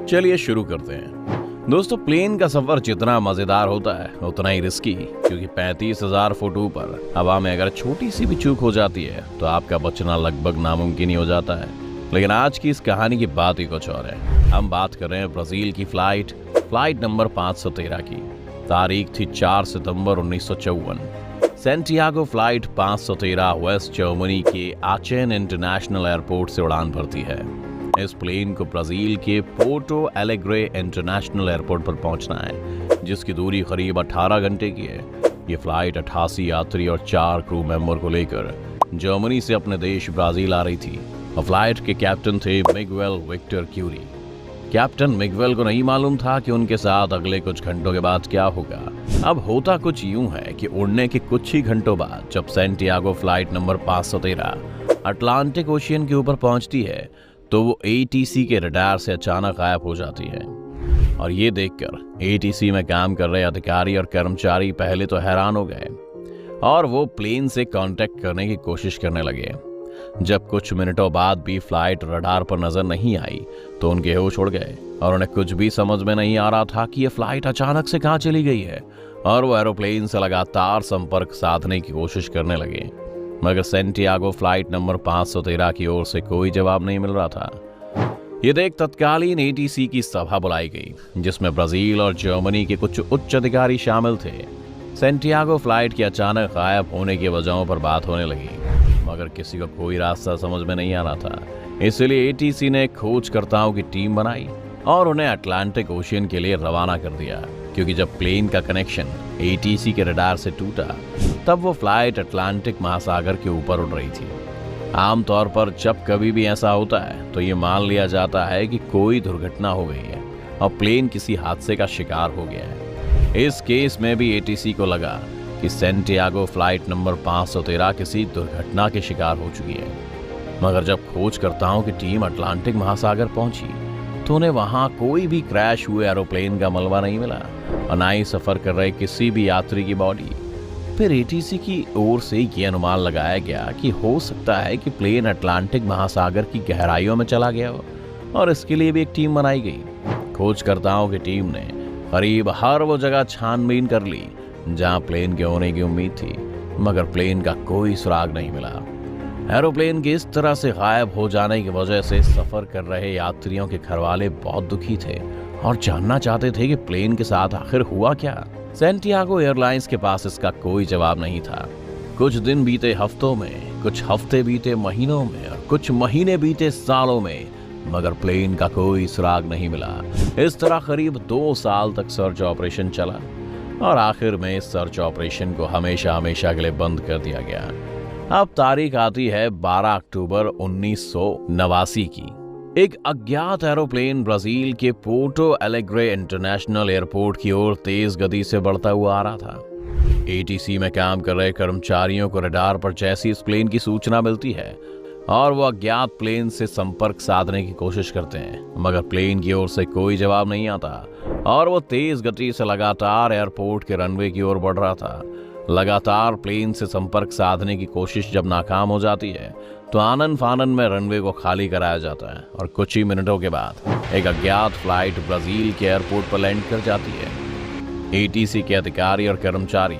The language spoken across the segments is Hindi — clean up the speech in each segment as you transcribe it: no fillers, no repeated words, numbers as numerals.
चलिए शुरू करते हैं। दोस्तों, प्लेन का सफर जितना मजेदार होता है उतना ही रिस्की, क्योंकि 35,000 फुट ऊपर हवा में अगर छोटी सी भी चूक हो जाती है तो आपका बचना लगभग नामुमकिन ही हो जाता है। लेकिन आज की इस कहानी की बात ही कुछ और है। हम बात कर रहे हैं ब्राजील की फ्लाइट नंबर 513 की। तारीख थी 4 सितंबर 1954। सैंटियागो फ्लाइट 513 वेस्ट जर्मनी के आचेन इंटरनेशनल एयरपोर्ट से उड़ान भरती है। इस प्लेन को ब्राजील के पोर्टो एलेग्रे इंटरनेशनल एयरपोर्ट पर पहुंचना है, जिसकी दूरी करीब 18 घंटे की है। ये फ्लाइट 88 यात्री और 4 क्रू मेंबर को लेकर जर्मनी से अपने देश ब्राजील आ रही थी। और फ्लाइट के कैप्टन थे Miguel Victor Curie. Captain Miguel को नहीं मालूम था कि उनके साथ अगले कुछ घंटों के बाद क्या होगा। अब होता कुछ यूं है कि उड़ने के कुछ ही घंटों बाद जब Santiago flight number 513 Atlantic ocean के ऊपर पहुंचती है तो वो एटीसी के रडार से अचानक गायब हो जाती है। और ये देखकर एटीसी में काम कर रहे अधिकारी और कर्मचारी पहले तो हैरान हो गए और वो प्लेन से कांटेक्ट करने की कोशिश करने लगे। जब कुछ मिनटों बाद भी फ्लाइट रडार पर नजर नहीं आई तो उनके होश उड़ गए और उन्हें कुछ भी समझ में नहीं आ रहा था कि ये फ्लाइट अचानक से कहां चली गई है। और वो एरोप्लेन से लगातार संपर्क साधने की कोशिश करने लगे, मगर सैंटियागो फ्लाइट नंबर 513 की ओर से कोई जवाब नहीं मिल रहा था। ये देख तत्कालीन एटीसी की सभा बुलाई गई, जिसमें ब्राजील और जर्मनी के कुछ उच्च अधिकारी शामिल थे। सैंटियागो फ्लाइट के अचानक गायब होने की वजहों पर बात होने लगी, मगर किसी को कोई रास्ता समझ में नहीं आ रहा था। इसलिए एटीसी ने खोजकर्ताओं की टीम बनाई और उन्हें अटलांटिक ओशियन के लिए रवाना कर दिया, क्योंकि जब प्लेन का कनेक्शन एटीसी के रडार से टूटा तब वो फ्लाइट अटलांटिक महासागर के ऊपर उड़ रही थी। आमतौर पर जब कभी भी ऐसा होता है तो ये मान लिया जाता है कि कोई दुर्घटना हो गई है और प्लेन किसी हादसे का शिकार हो गया है। इस केस में भी एटीसी को लगा कि सैंटियागो फ्लाइट नंबर 513 किसी दुर्घटना के शिकार हो चुकी है। मगर जब खोजकर्ताओं की टीम अटलांटिक महासागर पहुंची तो उन्हें वहां कोई भी क्रैश हुए एरोप्लेन का मलबा नहीं मिला और ना ही सफर कर रहे किसी भी यात्री की बॉडी। फिर एटीसी की ओर से ये अनुमान लगाया गया कि हो सकता है कि प्लेन अटलांटिक महासागर की गहराइयों में चला गया हो, और इसके लिए भी एक टीम बनाई गई। खोजकर्ताओं की टीम ने करीब हर वो जगह छानबीन कर ली जहां प्लेन के होने की उम्मीद थी, मगर प्लेन का कोई सुराग नहीं मिला। एरोप्लेन के इस तरह से गायब हो जाने की वजह से सफर कर रहे यात्रियों के घरवाले बहुत दुखी थे और जानना चाहते थे कि प्लेन के साथ आखिर हुआ क्या। सैंटियागो एयरलाइंस के पास इसका कोई जवाब नहीं था। कुछ दिन बीते हफ्तों में, कुछ हफ्ते बीते महीनों में और कुछ महीने बीते सालों में, मगर प्लेन का कोई सुराग नहीं मिला। इस तरह करीब 2 साल तक सर्च ऑपरेशन चला और आखिर में इस सर्च ऑपरेशन को हमेशा हमेशा के लिए बंद कर दिया गया। अब तारीख आती है 12 अक्टूबर 1989 की। एक अज्ञात एरोप्लेन ब्राजील के पोर्टो एलेग्रे इंटरनेशनल एयरपोर्ट की ओर तेज गति से बढ़ता हुआ आ रहा था। एटीसी में काम कर रहे कर्मचारियों को रडार पर जैसी इस प्लेन की सूचना मिलती है और वो अज्ञात प्लेन से संपर्क साधने की कोशिश करते हैं, मगर प्लेन की ओर से कोई जवाब नहीं आता और वो तेज गति से लगातार एयरपोर्ट के रनवे की ओर बढ़ रहा था। लगातार प्लेन से संपर्क साधने की कोशिश जब नाकाम हो जाती है तो आनन फानन में रनवे को खाली कराया जाता है और कुछ ही मिनटों के बाद एक अज्ञात फ्लाइट ब्राजील के एयरपोर्ट पर लैंड कर जाती है। एटीसी के अधिकारी और कर्मचारी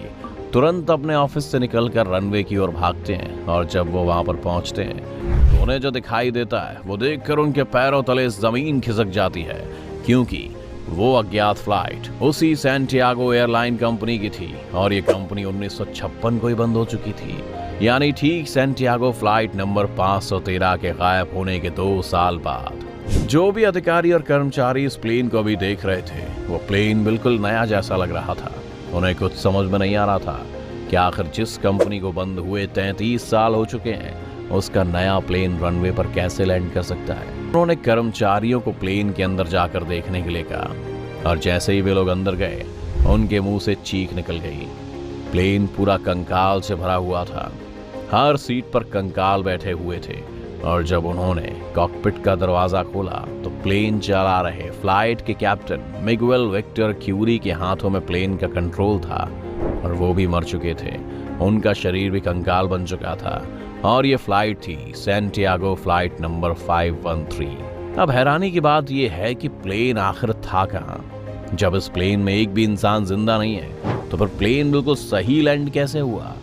तुरंत अपने ऑफिस से निकलकर रनवे की ओर भागते हैं और जब वो वहां पर पहुंचते हैं तो उन्हें जो दिखाई देता है वो देखकर उनके पैरों तले जमीन खिसक जाती है, क्योंकि वो अज्ञात फ्लाइट उसी सैंटियागो एयरलाइन कंपनी की थी और ये कंपनी 1956 को ही बंद हो चुकी थी। यानी ठीक सैंटियागो फ्लाइट नंबर 513 के गायब होने के 2 साल बाद। जो भी अधिकारी और कर्मचारी इस प्लेन को अभी देख रहे थे वो प्लेन बिल्कुल नया जैसा लग रहा था। उन्हें कुछ समझ में नहीं आ रहा था कि आखिर जिस कंपनी को बंद हुए 33 साल हो चुके हैं उसका नया प्लेन रनवे पर कैसे लैंड कर सकता है। उन्होंने कर्मचारियों को प्लेन के अंदर जाकर देखने के लिए कहा और जैसे ही वे लोग अंदर गए उनके मुंह से चीख निकल गई। प्लेन पूरा कंकाल से भरा हुआ था। हर सीट पर कंकाल बैठे हुए थे और जब उन्होंने कॉकपिट का दरवाजा खोला तो प्लेन चला रहे फ्लाइट के कैप्टन मिगुएल विक्टर क्यूरी के हाथों में प्लेन का कंट्रोल था और वो भी मर चुके थे। उनका शरीर भी कंकाल बन चुका था और ये फ्लाइट थी सैंटियागो फ्लाइट नंबर 513। अब हैरानी की बात यह है कि प्लेन आखिर था कहां? जब इस प्लेन में एक भी इंसान जिंदा नहीं है तो फिर प्लेन बिल्कुल सही लैंड कैसे हुआ?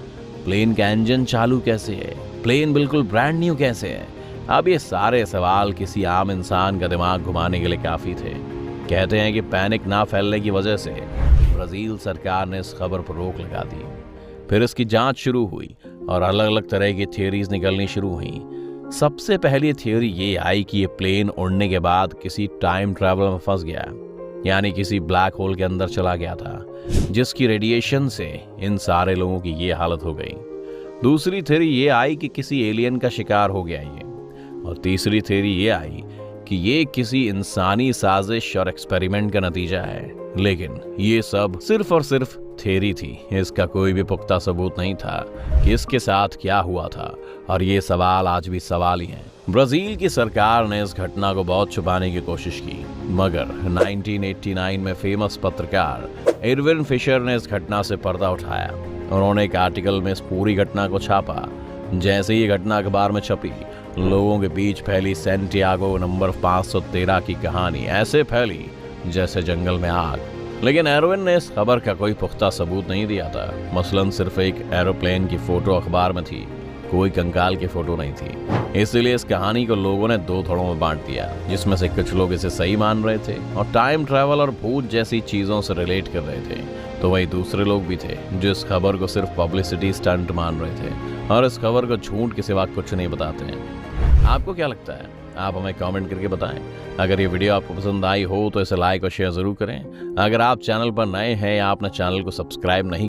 प्लेन का इंजन चालू कैसे है? प्लेन बिल्कुल ब्रांड न्यू कैसे है? अब ये सारे सवाल किसी आम इंसान का दिमाग घुमाने के लिए काफी थे। कहते हैं कि पैनिक ना फैलने की वजह से ब्राजील सरकार ने इस खबर पर रोक लगा दी। फिर इसकी जांच शुरू हुई और अलग अलग तरह की थियोरीज निकलनी शुरू हुई। सबसे पहली थियोरी ये आई कि ये प्लेन उड़ने के बाद किसी टाइम ट्रैवल में फंस गया, यानी किसी ब्लैक होल के अंदर चला गया था, जिसकी रेडिएशन से इन सारे लोगों की ये हालत हो गई। दूसरी थ्योरी ये आई कि किसी एलियन का शिकार हो गया ये, और तीसरी थ्योरी ये आई कि ये किसी इंसानी साजिश और एक्सपेरिमेंट का नतीजा है। लेकिन ये सब सिर्फ और सिर्फ थ्योरी थी, इसका कोई भी पुख्ता सबूत नहीं था कि इसके साथ क्या हुआ था, और ये सवाल आज भी सवाल ही हैं। ब्राजील की सरकार ने इस घटना को बहुत छुपाने की कोशिश की, मगर 1989 में फेमस पत्रकार एरविन फिशर ने इस घटना से पर्दा उठाया। उन्होंने एक आर्टिकल में इस पूरी घटना को छापा। जैसे ही घटना अखबार में छपी, लोगों के बीच फैली सैंटियागो नंबर 513 की कहानी ऐसे फैली जैसे जंगल में आग। लेकिन एरविन ने इस खबर का कोई पुख्ता सबूत नहीं दिया था। मसलन सिर्फ एक एरोप्लेन की फोटो अखबार में थी, कोई कंकाल की फोटो नहीं थी। इसलिए इस कहानी को लोगों ने दो धड़ों में बांट दिया, जिसमें से कुछ लोग इसे सही मान रहे थे और टाइम ट्रैवल और भूत जैसी चीजों से रिलेट कर रहे थे, तो वही दूसरे लोग भी थे जो इस खबर को सिर्फ पब्लिसिटी स्टंट मान रहे थे और इस खबर को झूठ के सिवा कुछ नहीं बताते हैं। आपको क्या लगता है? आप हमें कमेंट करके बताएं। अगर ये वीडियो आपको पसंद आई हो तो इसे लाइक और शेयर जरूर करें। अगर आप चैनल पर नए हैं या आपने चैनल को सब्सक्राइब नहीं